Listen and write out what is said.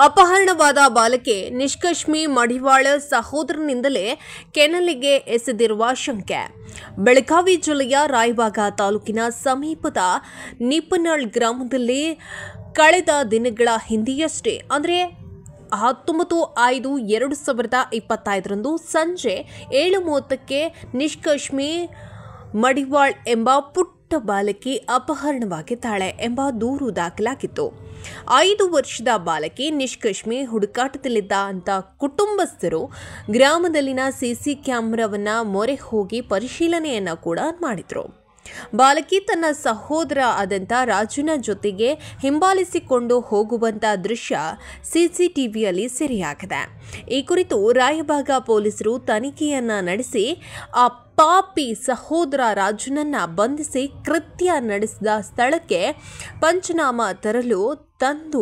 ಅಪಹರಣವಾದ ಬಾಲಕಿ ನಿಷ್ಕಶ್ಮಿ ಮಡಿವಾಳ ಸಹೋದರನಿಂದಲೇ ಕೆನಲಿಗೆ ಎಸೆದಿರುವ ಶಂಕೆ. ಬೆಳಗಾವಿ ಜಿಲ್ಲೆಯ ರಾಯಬಾಗ ತಾಲೂಕಿನ ಸಮೀಪದ ನಿಪನಳ್ ಗ್ರಾಮದಲ್ಲಿ ಕಳೆದ ದಿನಗಳ ಹಿಂದೆಯಷ್ಟೇ ಅಂದರೆ 19/5/2025 ಸಂಜೆ 7:30ಕ್ಕೆ ನಿಷ್ಕಶ್ಮಿ ಮಡಿವಾಳ್ ಎಂಬ ಪುಟ್ಟ ಬಾಲಕಿ ಅಪಹರಣವಾಗಿದ್ದಾಳೆ ಎಂಬ ದೂರು ದಾಖಲಾಗಿತ್ತು. 5 ವರ್ಷದ ಬಾಲಕಿ ನಿಷ್ಕಶ್ಮಿ ಹುಡುಕಾಟದಲ್ಲಿದ್ದ ಅಂತ ಕುಟುಂಬಸ್ಥರು ಗ್ರಾಮದಲ್ಲಿನ ಸಿಸಿ ಕ್ಯಾಮೆರಾವನ್ನ ಮೊರೆ ಹೋಗಿ ಪರಿಶೀಲನೆಯನ್ನ ಕೂಡ ಮಾಡಿದ್ರು. ಬಾಲಕಿ ತನ್ನ ಸಹೋದರ ಆದಂಥ ರಾಜುನ ಜೊತೆಗೆ ಹಿಂಬಾಲಿಸಿಕೊಂಡು ಹೋಗುವಂತ ದೃಶ್ಯ ಸಿಸಿಟಿವಿಯಲ್ಲಿ ಸೆರೆಯಾಗಿದೆ. ಈ ಕುರಿತು ರಾಯಬಾಗ ಪೊಲೀಸರು ತನಿಖೆಯನ್ನ ನಡೆಸಿ ಆ ಪಾಪಿ ಸಹೋದರ ರಾಜುನನ್ನ ಬಂಧಿಸಿ ಕೃತ್ಯ ನಡೆಸಿದ ಸ್ಥಳಕ್ಕೆ ಪಂಚನಾಮ ತರಲು ತಂದು